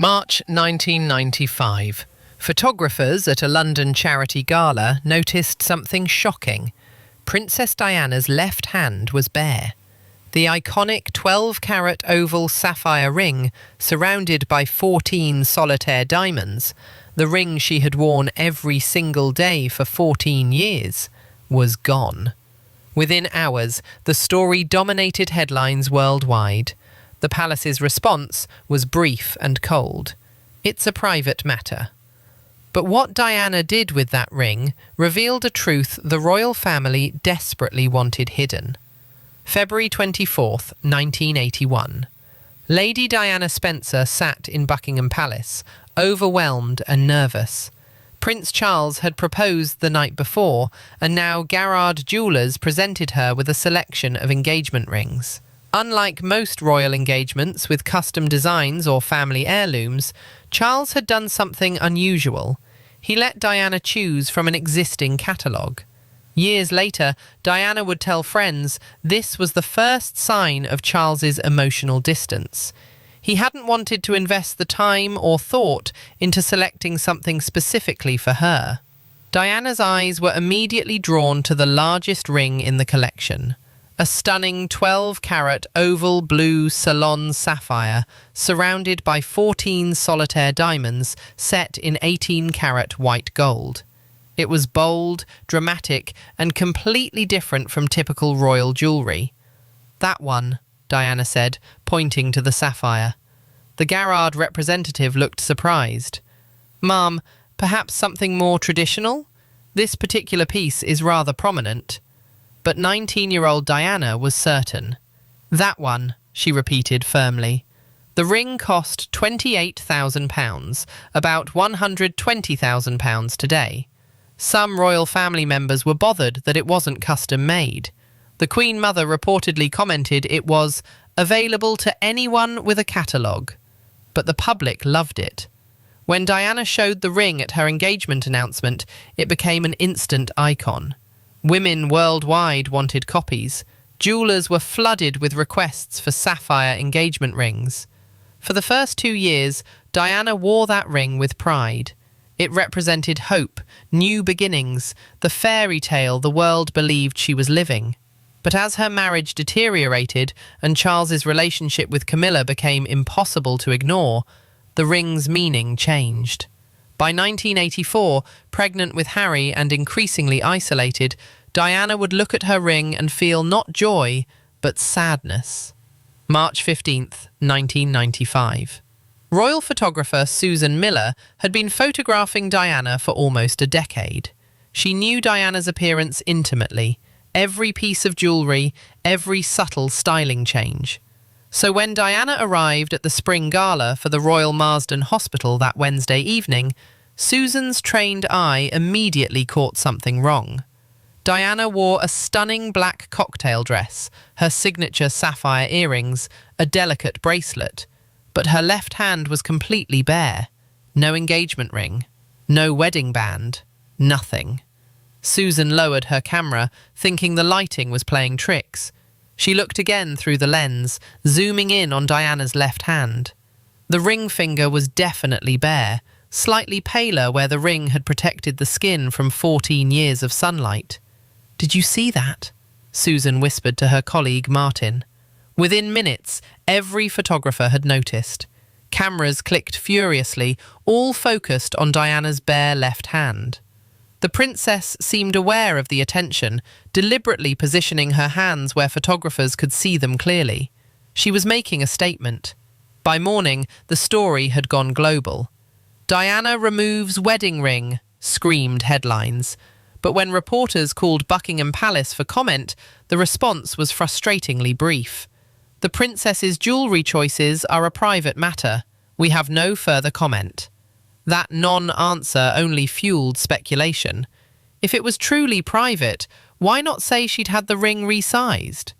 March 1995. Photographers at a London charity gala noticed something shocking. Princess Diana's left hand was bare. The iconic 12-carat oval sapphire ring, surrounded by 14 solitaire diamonds, the ring she had worn every single day for 14 years, was gone. Within hours, the story dominated headlines worldwide. The palace's response was brief and cold. It's a private matter. But what Diana did with that ring revealed a truth the royal family desperately wanted hidden. February 24th, 1981. Lady Diana Spencer sat in Buckingham Palace, overwhelmed and nervous. Prince Charles had proposed the night before, and now Garrard jewellers presented her with a selection of engagement rings. Unlike most royal engagements with custom designs or family heirlooms, Charles had done something unusual. He let Diana choose from an existing catalogue. Years later, Diana would tell friends this was the first sign of Charles's emotional distance. He hadn't wanted to invest the time or thought into selecting something specifically for her. Diana's eyes were immediately drawn to the largest ring in the collection. A stunning 12-carat oval blue Ceylon sapphire surrounded by 14 solitaire diamonds set in 18-carat white gold. It was bold, dramatic, and completely different from typical royal jewellery. "That one," Diana said, pointing to the sapphire. The Garrard representative looked surprised. "Ma'am, perhaps something more traditional? This particular piece is rather prominent." But 19-year-old Diana was certain. "That one," she repeated firmly. The ring cost £28,000, about £120,000 today. Some royal family members were bothered that it wasn't custom-made. The Queen Mother reportedly commented it was available to anyone with a catalogue. But the public loved it. When Diana showed the ring at her engagement announcement, it became an instant icon. Women worldwide wanted copies. Jewellers were flooded with requests for sapphire engagement rings. For the first 2 years, Diana wore that ring with pride. It represented hope, new beginnings, the fairy tale the world believed she was living. But as her marriage deteriorated and Charles's relationship with Camilla became impossible to ignore, the ring's meaning changed. By 1984, pregnant with Harry and increasingly isolated, Diana would look at her ring and feel not joy, but sadness. March 15th, 1995. Royal photographer Susan Miller had been photographing Diana for almost a decade. She knew Diana's appearance intimately, every piece of jewellery, every subtle styling change. So when Diana arrived at the spring gala for the Royal Marsden Hospital that Wednesday evening, Susan's trained eye immediately caught something wrong. Diana wore a stunning black cocktail dress, her signature sapphire earrings, a delicate bracelet, but her left hand was completely bare. No engagement ring, no wedding band, nothing. Susan lowered her camera, thinking the lighting was playing tricks. She looked again through the lens, zooming in on Diana's left hand. The ring finger was definitely bare, slightly paler where the ring had protected the skin from 14 years of sunlight. "Did you see that?" Susan whispered to her colleague Martin. Within minutes, every photographer had noticed. Cameras clicked furiously, all focused on Diana's bare left hand. The princess seemed aware of the attention, deliberately positioning her hands where photographers could see them clearly. She was making a statement. By morning, the story had gone global. "Diana removes wedding ring," screamed headlines. But when reporters called Buckingham Palace for comment, the response was frustratingly brief. "The princess's jewellery choices are a private matter. We have no further comment." That non-answer only fueled speculation. If it was truly private, why not say she'd had the ring resized?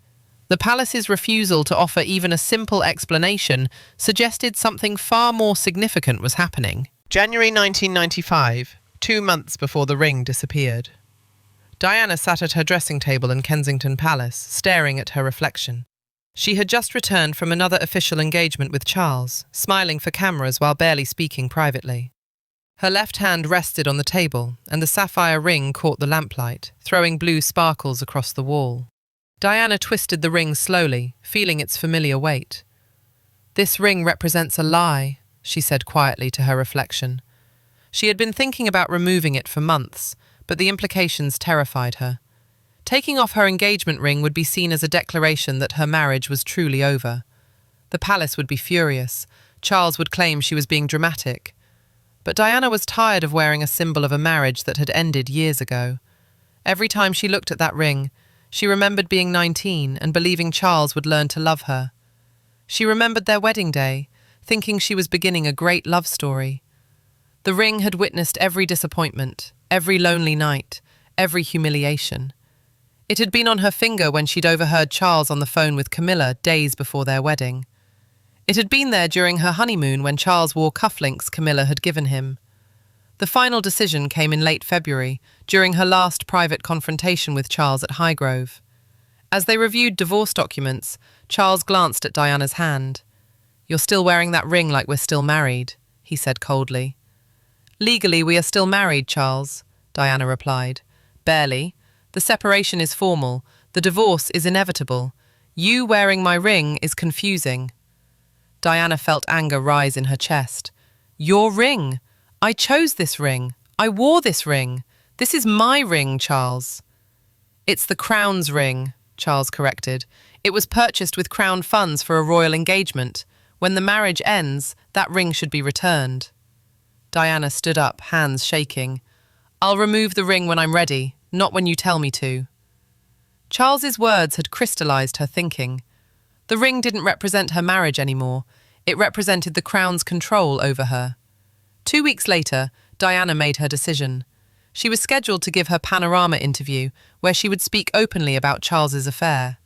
The palace's refusal to offer even a simple explanation suggested something far more significant was happening. January 1995, 2 months before the ring disappeared. Diana sat at her dressing table in Kensington Palace, staring at her reflection. She had just returned from another official engagement with Charles, smiling for cameras while barely speaking privately. Her left hand rested on the table, and the sapphire ring caught the lamplight, throwing blue sparkles across the wall. Diana twisted the ring slowly, feeling its familiar weight. "This ring represents a lie," she said quietly to her reflection. She had been thinking about removing it for months, but the implications terrified her. Taking off her engagement ring would be seen as a declaration that her marriage was truly over. The palace would be furious. Charles would claim she was being dramatic. But Diana was tired of wearing a symbol of a marriage that had ended years ago. Every time she looked at that ring, she remembered being 19 and believing Charles would learn to love her. She remembered their wedding day, thinking she was beginning a great love story. The ring had witnessed every disappointment, every lonely night, every humiliation. It had been on her finger when she'd overheard Charles on the phone with Camilla days before their wedding. It had been there during her honeymoon when Charles wore cufflinks Camilla had given him. The final decision came in late February, during her last private confrontation with Charles at Highgrove. As they reviewed divorce documents, Charles glanced at Diana's hand. "You're still wearing that ring like we're still married," he said coldly. "Legally, we are still married, Charles," Diana replied. "Barely. The separation is formal. The divorce is inevitable. You wearing my ring is confusing." Diana felt anger rise in her chest. "Your ring! I chose this ring. I wore this ring. This is my ring, Charles." "It's the Crown's ring," Charles corrected. "It was purchased with Crown funds for a royal engagement. When the marriage ends, that ring should be returned." Diana stood up, hands shaking. "I'll remove the ring when I'm ready, not when you tell me to." Charles's words had crystallized her thinking. The ring didn't represent her marriage anymore. It represented the Crown's control over her. 2 weeks later, Diana made her decision. She was scheduled to give her Panorama interview, where she would speak openly about Charles's affair.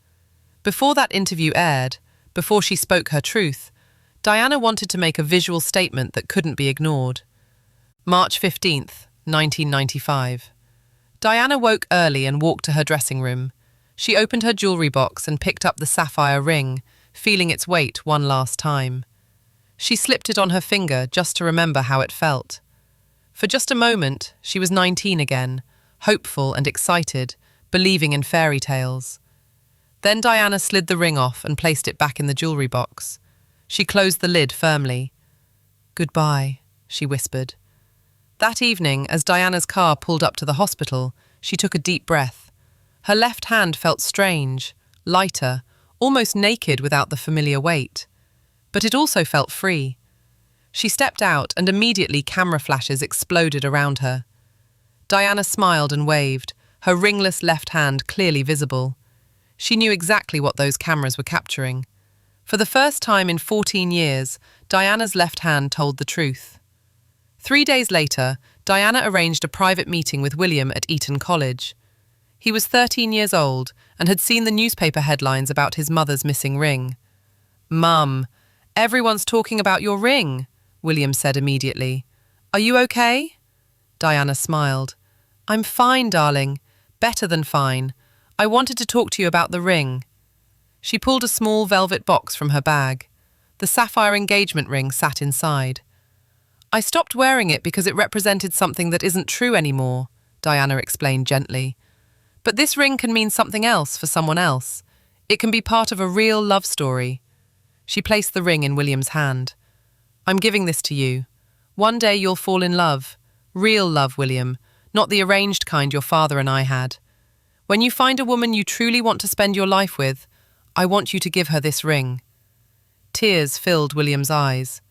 Before that interview aired, before she spoke her truth, Diana wanted to make a visual statement that couldn't be ignored. March 15th, 1995. Diana woke early and walked to her dressing room. She opened her jewelry box and picked up the sapphire ring, feeling its weight one last time. She slipped it on her finger just to remember how it felt. For just a moment, she was 19 again, hopeful and excited, believing in fairy tales. Then Diana slid the ring off and placed it back in the jewelry box. She closed the lid firmly. "Goodbye," she whispered. That evening, as Diana's car pulled up to the hospital, she took a deep breath. Her left hand felt strange, lighter, almost naked without the familiar weight. But it also felt free. She stepped out and immediately camera flashes exploded around her. Diana smiled and waved, her ringless left hand clearly visible. She knew exactly what those cameras were capturing. For the first time in 14 years, Diana's left hand told the truth. 3 days later, Diana arranged a private meeting with William at Eton College. He was 13 years old and had seen the newspaper headlines about his mother's missing ring. "Mum, everyone's talking about your ring," William said immediately. "Are you okay?" Diana smiled. "I'm fine, darling. Better than fine. I wanted to talk to you about the ring." She pulled a small velvet box from her bag. The sapphire engagement ring sat inside. "I stopped wearing it because it represented something that isn't true anymore," Diana explained gently. "But this ring can mean something else for someone else. It can be part of a real love story." She placed the ring in William's hand. "I'm giving this to you. One day you'll fall in love. Real love, William, not the arranged kind your father and I had. When you find a woman you truly want to spend your life with, I want you to give her this ring." Tears filled William's eyes.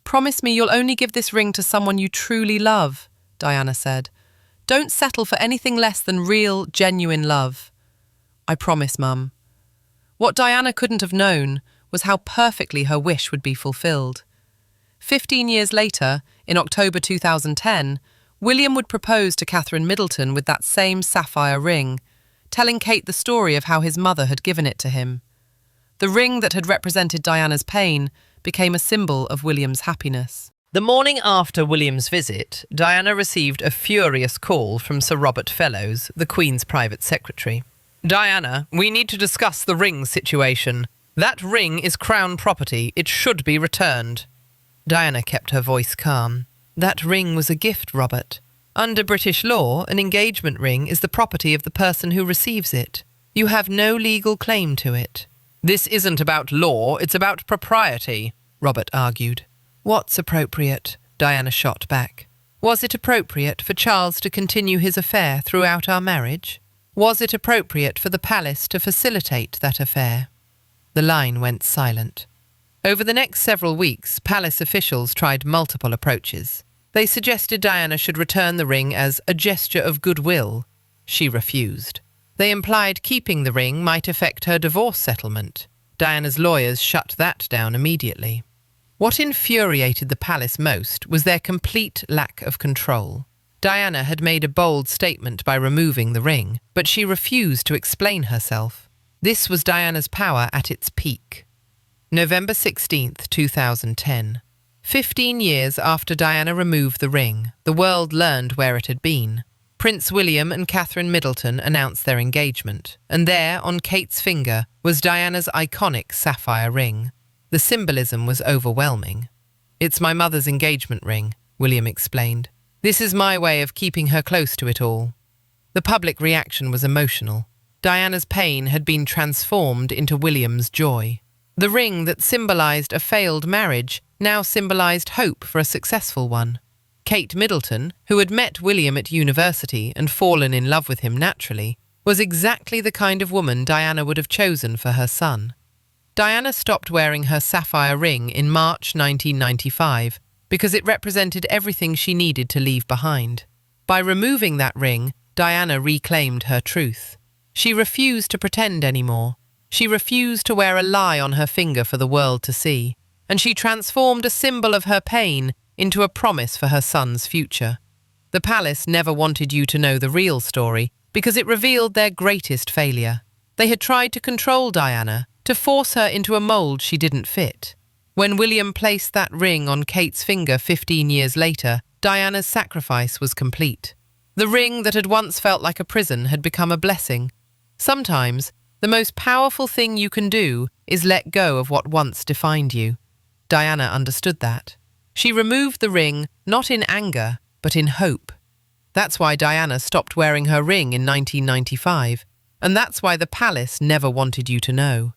"Promise me you'll only give this ring to someone you truly love," Diana said. "Don't settle for anything less than real, genuine love." "I promise, Mum." What Diana couldn't have known was how perfectly her wish would be fulfilled. 15 years later, in October 2010, William would propose to Catherine Middleton with that same sapphire ring, telling Kate the story of how his mother had given it to him. The ring that had represented Diana's pain became a symbol of William's happiness. The morning after William's visit, Diana received a furious call from Sir Robert Fellows, the Queen's private secretary. "Diana, we need to discuss the ring situation." That ring is crown property. It should be returned. Diana kept her voice calm. That ring was a gift, Robert. Under British law, an engagement ring is the property of the person who receives it. You have no legal claim to it. This isn't about law, it's about propriety, Robert argued. What's appropriate? Diana shot back. Was it appropriate for Charles to continue his affair throughout our marriage? Was it appropriate for the palace to facilitate that affair? The line went silent. Over the next several weeks, palace officials tried multiple approaches. They suggested Diana should return the ring as a gesture of goodwill. She refused. They implied keeping the ring might affect her divorce settlement. Diana's lawyers shut that down immediately. What infuriated the palace most was their complete lack of control. Diana had made a bold statement by removing the ring, but she refused to explain herself. This was Diana's power at its peak. November 16th, 2010. 15 years after Diana removed the ring, the world learned where it had been. Prince William and Catherine Middleton announced their engagement, and there, on Kate's finger, was Diana's iconic sapphire ring. The symbolism was overwhelming. "It's my mother's engagement ring," William explained. "This is my way of keeping her close to it all." The public reaction was emotional. Diana's pain had been transformed into William's joy. The ring that symbolized a failed marriage now symbolized hope for a successful one. Kate Middleton, who had met William at university and fallen in love with him naturally, was exactly the kind of woman Diana would have chosen for her son. Diana stopped wearing her sapphire ring in March 1995 because it represented everything she needed to leave behind. By removing that ring, Diana reclaimed her truth. She refused to pretend anymore. She refused to wear a lie on her finger for the world to see, and she transformed a symbol of her pain into a promise for her son's future. The palace never wanted you to know the real story because it revealed their greatest failure. They had tried to control Diana, to force her into a mold she didn't fit. When William placed that ring on Kate's finger 15 years later, Diana's sacrifice was complete. The ring that had once felt like a prison had become a blessing. Sometimes, the most powerful thing you can do is let go of what once defined you. Diana understood that. She removed the ring not in anger, but in hope. That's why Diana stopped wearing her ring in 1995, and that's why the palace never wanted you to know.